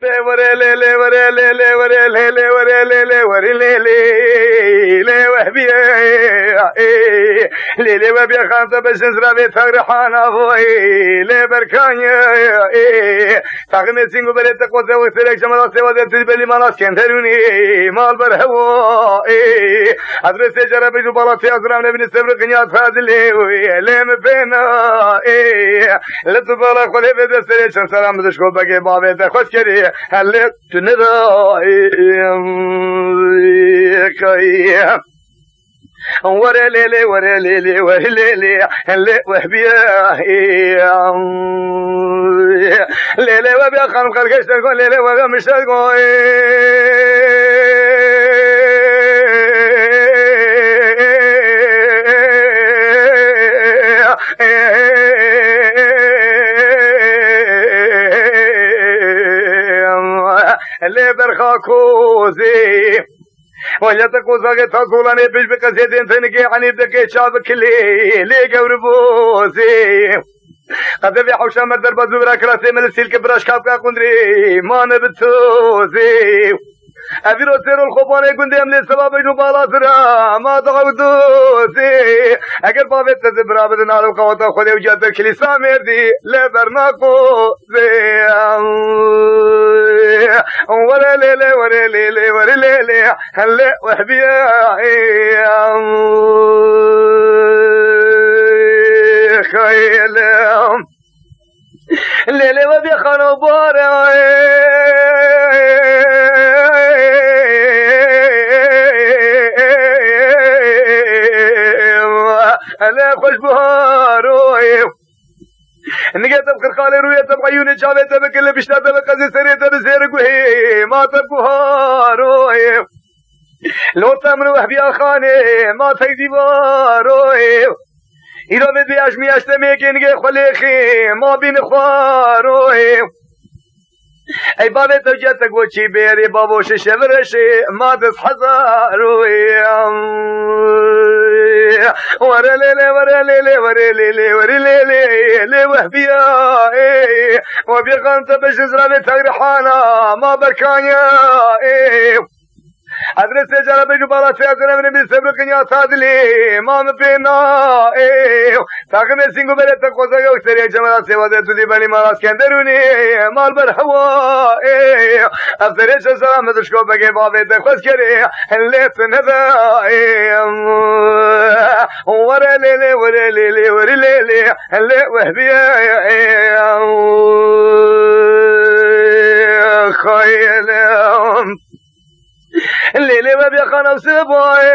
وري لي لي وري لي لي وري لي لي وري لي لي وري لي لي لي وهبي لي لي وهبي خانته بسنزرا بتغرحانا فوي لي بركانيا تاغمي سينغو بريت قوزه وسلك جمال سواد تبلي مالاس كندروني مال برهو ادرس جرب جو بالاتي ازرام نبي نسبر قنيات فادلي لي مفينا لتبالغ خلي بدسري سلام دشكو بقي بابي خوش كري هل تنراي كاي ورا ليلي ورا ليلي ورا ليلي هل وهبيا ليلي وبيا خان خرجت تقول ليلي وبيا مش تقول اللي برخاكوزي ولا تقوزا تقولاني بيش بقصيدين تنقي عني بدك شابك لي قوربوزي قد في حوشة مدر بزورا كراسي من السلك براش كابكا قندري ما نبتوزي أبي روسير الخبانة كندي أملي سبب جبالات را ما تغودوزي أجر بابت تزبرا بدنا لو قوتا خدي وجات كليسا مردي لبرناكوزي ورا ليلي ورا ليلي ورا ليلي هلا وحبيا خيلهم ليلي وبي خانو بارا ألا خوش بهاروي نجت بخير خالي روية تبغيوني شابي تبكل بشتا تبقى سري تبزير قوي ما تبهاروي لو تمر وحبي خاني ما تيجي باروي إذا بدي أشمي أشتمي كنجي خليخي ما بين خواروي أي بابي توجتك وشي بيري بابوش شبرشي ما تسحزاروي ورا ليلي ورا ليلي ورا ليلي ورا ليلي لي وهبيا وبيغانت بشزرا بتغرحانا ما بركانيا أدرس جرب جبالات في أزرق من بيسبق يا تادلي ما مبينا تاكم سينغو بريت قوزا وسري جمال سواد تدي بني مالاس كندروني مال برهوا أفسري سلام دشكو بقي بابي تخوس كري اللي تنذا ورا ليلي ورا ليلي ورا ليلي اللي وهبيا خيلهم الليلي ما بيخانو سبوي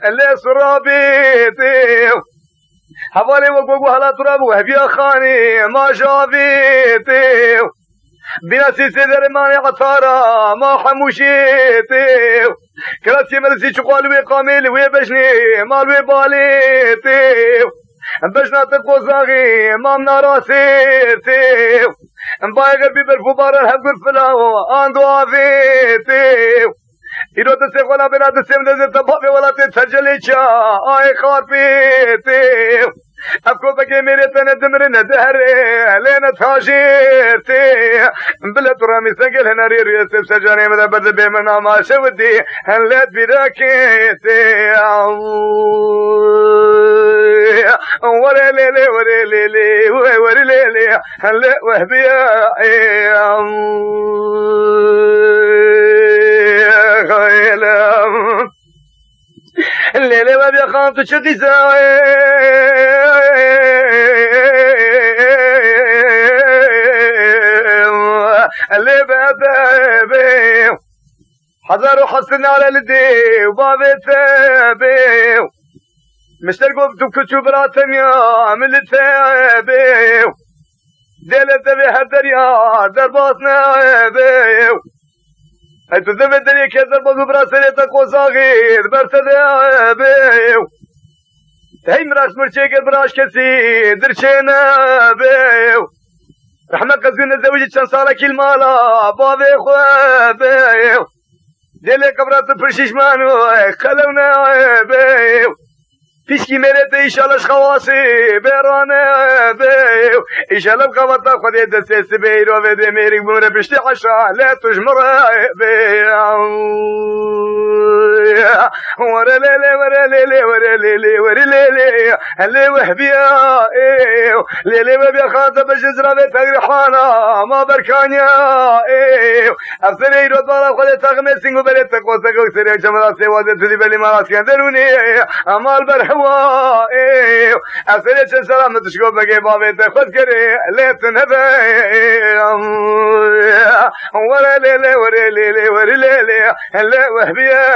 اللي سرابيتي حوالي وقوقو هلا تراب وهبي خاني ما شافيتي بنا سيسي درماني عطارا ما حموشيتي كراسي ملسي شقالوي قاميلي ويبشني مالوي باليتي بشنا تقوزاغي مامنا راسيتي بايغر بيبر فبار الهبر فلاو اندو عفيتي إذا تسيقونا بنا تسيم نزل تبابي ولا تتسجلي شا آي خاربيتي أبكو بكي ميري تندمرنا دهري لين تهاجيرتي بلا ترامي سنقل هنا ريري يسيب سجاني مدى برد بيمنا ما شودي هنلات براكيتي وري ليلي وري ليلي وري ليلي هنلات وهبيا خيلم الليلة ما بيخاف تشقي زاوي اللي بابي حذر وحسن على الدي وبابي تابي مشترقوا بتبكتوا براتم يا من التابي ديلة تبي هالدريا درباطنا بي انتو دمي الدنيا كيزر بقو براسلي تقو صاغير برتدي بيو تهي مراش مرشيك براش كسي درشينا بيو رحمة قزقنا الزوجي كان صالك المالا بابي خواه بيو ديلي قبرات فرشيش مانو خلونا بيو پیشکی میره تا ایشالش خواسی برانه بیو ایشالا بقوات خودی دستیس بیرو بده میری بمره پشتی عشا لا تجمره بیو ورا ليلي ورا ليلي ورا ليلي ورا ليلي اللي وهبيا ايو ليلي ما بيخاطب الجزرة بتغرحانا ما بركانيا ايو افسري يرد على خلي تغمسين وبلد تقوسك وكسري جمرات سوادة تدي بلي مرات كندروني امال برحوا ايو افسري سلام تشكو بقي بابي تخد كري ليت نبي ورا ليلي ورا ليلي ورا ليلي اللي وهبيا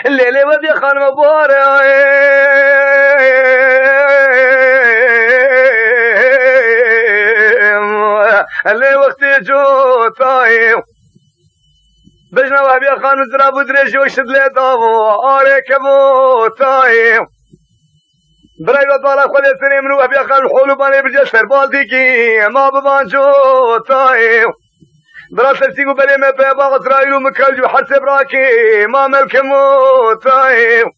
الليلة ودي خان مبارا اللي وقتي جو طايم بجنا وهبي خان زراب ودريش وشد لي طابو عليك ابو طايم برای بالا خود سنیم رو بیا خال حلو بانی بجسر بالتی کی ما ببانجو تایم برای سرسیگو بلی می پی باغت رایلو مکلجو حسب راکی ما ملکمو تایم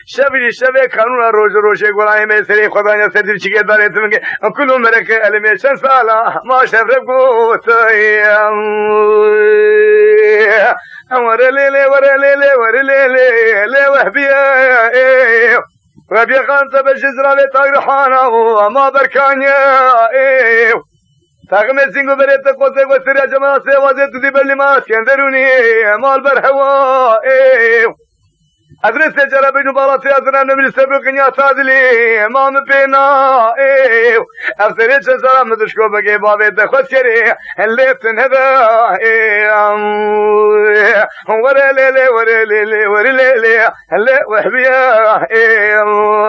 شبی قانون روشه گلای می سری خدایا سردی چیگه داره تو میگه کلو مرک علمی چند سالا ما شفرب گو تایم ورا لیلی لی وحبیا ربي خان تبى الجزرة لتغرحانا وما بركانيا ايو تغمي سينغو بريت قوسك وسريا جماعة سيوازي تدي بلي ما سيندروني مال برحوا ايو أدرس تجرى بينو بالاتي أدرى نبي سبق يا تادلي ما مبينا ايو أفسريت سلام تشكو بقي بابي تخوت كري اللي تنهدا ايو ورا ليلي اللي وحبيا ايو